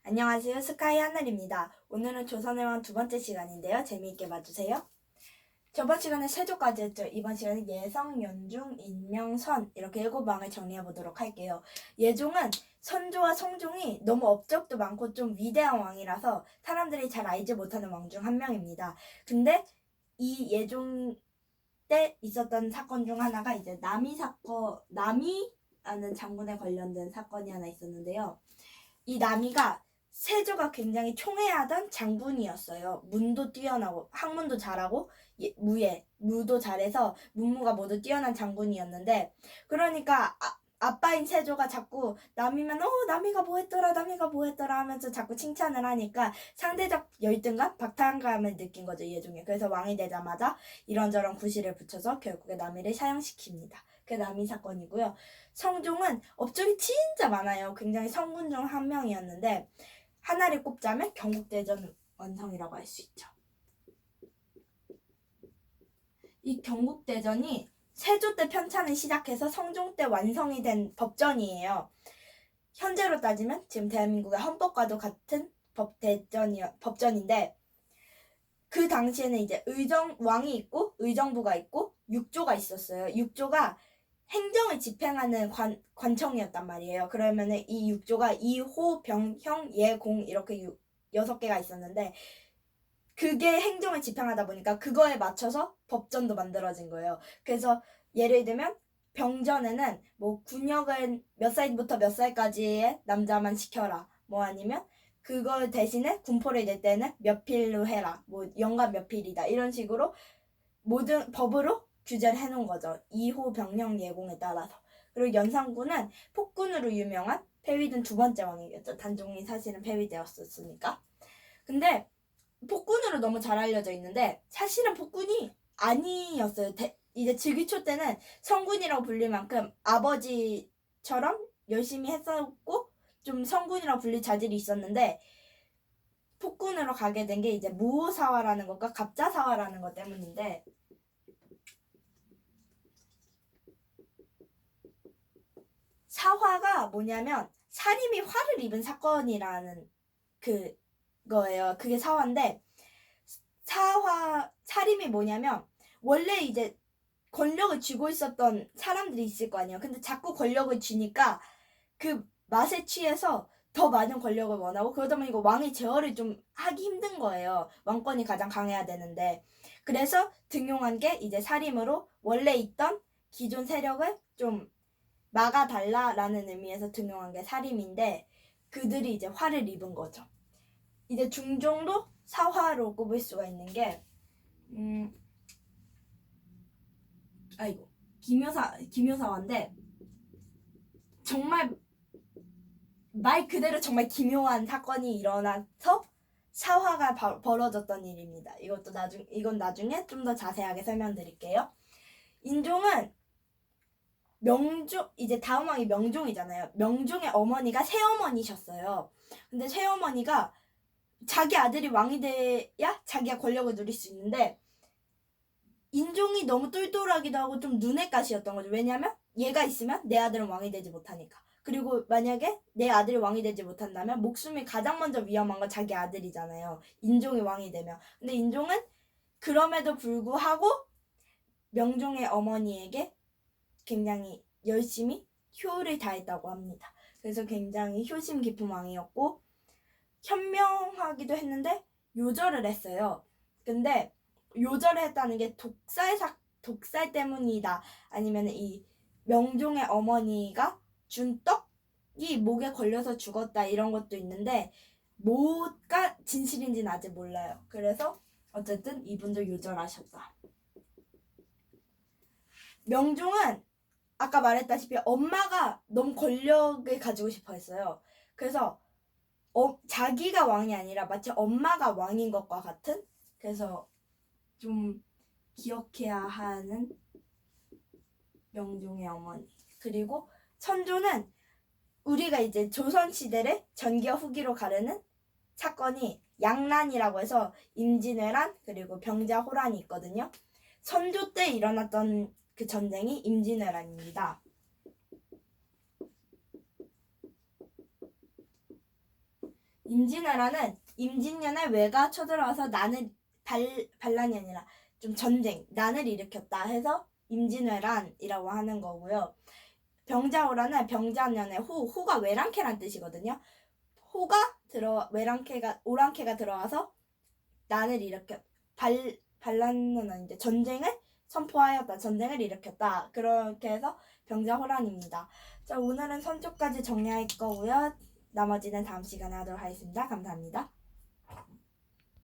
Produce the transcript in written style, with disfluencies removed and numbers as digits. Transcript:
안녕하세요. 스카이 하늘입니다. 오늘은 조선의 왕 두 번째 시간인데요. 재미있게 봐주세요. 저번 시간에 세조까지 했죠. 이번 시간에 예성, 연중, 인명, 선 이렇게 7왕을 정리해보도록 할게요. 예종은 선조와 성종이 너무 업적도 많고 좀 위대한 왕이라서 사람들이 잘 알지 못하는 왕 중 한 명입니다. 근데 이 예종 때 있었던 사건 중 하나가 이제 남이라는 장군에 관련된 사건이 하나 있었는데요. 이 남이가 세조가 굉장히 총애하던 장군이었어요. 문도 뛰어나고 학문도 잘하고 무도 잘해서 문무가 모두 뛰어난 장군이었는데, 그러니까 아빠인 세조가 자꾸 남이면 남이가 뭐 했더라 하면서 자꾸 칭찬을 하니까 상대적 열등감, 박탈감을 느낀 거죠, 예종이. 그래서 왕이 되자마자 이런저런 구실을 붙여서 결국에 남이를 사형시킵니다. 그게 남이 사건이고요. 성종은 업적이 진짜 많아요. 굉장히 성군 중 한 명이었는데 하나를 꼽자면 경국대전 완성이라고 할 수 있죠. 이 경국대전이 세조 때 편찬을 시작해서 성종 때 완성이 된 법전이에요. 현재로 따지면 지금 대한민국의 헌법과도 같은 법전인데, 그 당시에는 이제 왕이 있고 의정부가 있고 육조가 있었어요. 육조가 행정을 집행하는 관청이었단 말이에요. 그러면은 이 육조가 이호, 병형, 예공 이렇게 6개가 있었는데, 그게 행정을 집행하다 보니까 그거에 맞춰서 법전도 만들어진 거예요. 그래서 예를 들면 병전에는 뭐 군역은 몇 살부터 몇 살까지의 남자만 시켜라, 뭐 아니면 그걸 대신에 군포를 낼 때는 몇 필로 해라, 뭐 연간 몇 필이다, 이런 식으로 모든 법으로 규제를 해놓은 거죠. 2호 병령 예공에 따라서. 그리고 연산군은 폭군으로 유명한 폐위된 두 번째 왕이겠죠. 단종이 사실은 폐위되었었으니까. 근데 폭군으로 너무 잘 알려져 있는데 사실은 폭군이 아니었어요. 이제 즉위초 때는 성군이라고 불릴 만큼 아버지처럼 열심히 했었고 좀 성군이라고 불릴 자질이 있었는데, 폭군으로 가게 된 게 이제 무호사화라는 것과 갑자사화라는 것 때문인데, 사화가 뭐냐면 사림이 화를 입은 사건이라는 그거예요. 그게 사화인데, 사림이 뭐냐면 원래 이제 권력을 쥐고 있었던 사람들이 있을 거 아니에요. 근데 자꾸 권력을 쥐니까 그 맛에 취해서 더 많은 권력을 원하고, 그러다 보니까 왕이 제어를 좀 하기 힘든 거예요. 왕권이 가장 강해야 되는데. 그래서 등용한 게 이제 사림으로 원래 있던 기존 세력을 좀 막아달라라는 의미에서 등용한 게 사림인데, 그들이 이제 화를 입은 거죠. 이제 중종도 사화로 꼽을 수가 있는 게 기묘사화인데, 정말 말 그대로 정말 기묘한 사건이 일어나서 사화가 벌어졌던 일입니다. 이건 나중에 좀 더 자세하게 설명드릴게요. 인종은 이제 다음 왕이 명종이잖아요. 명종의 어머니가 새어머니셨어요. 근데 새어머니가 자기 아들이 왕이 돼야 자기가 권력을 누릴 수 있는데, 인종이 너무 똘똘하기도 하고 좀 눈엣 가시였던 거죠. 왜냐면 얘가 있으면 내 아들은 왕이 되지 못하니까. 그리고 만약에 내 아들이 왕이 되지 못한다면 목숨이 가장 먼저 위험한 건 자기 아들이잖아요. 인종이 왕이 되면. 근데 인종은 그럼에도 불구하고 명종의 어머니에게 굉장히 열심히 효를 다했다고 합니다. 그래서 굉장히 효심 깊은 왕이었고, 현명하기도 했는데 요절을 했어요. 근데 요절을 했다는 게 독살 때문이다, 아니면 이 명종의 어머니가 준 떡이 목에 걸려서 죽었다, 이런 것도 있는데 뭐가 진실인지는 아직 몰라요. 그래서 어쨌든 이분도 요절하셨다. 명종은 아까 말했다시피 엄마가 너무 권력을 가지고 싶어 했어요. 그래서 자기가 왕이 아니라 마치 엄마가 왕인 것과 같은, 그래서 좀 기억해야 하는 명종의 어머니. 그리고 선조는 우리가 이제 조선시대를 전기와 후기로 가르는 사건이 양란이라고 해서 임진왜란 그리고 병자호란이 있거든요. 선조 때 일어났던 그 전쟁이 임진왜란입니다. 임진왜란은 임진년에 왜가 쳐들어와서 반란이 아니라 좀 전쟁, 난을 일으켰다 해서 임진왜란이라고 하는 거고요. 병자호란은 병자년에 호가 외랑캐란 뜻이거든요. 오랑캐가 들어와서 난을 반란은 아닌데 전쟁을 선포하였다. 전쟁을 일으켰다. 그렇게 해서 병자호란입니다. 자, 오늘은 선 쪽까지 정리할 거고요. 나머지는 다음 시간에 하도록 하겠습니다. 감사합니다.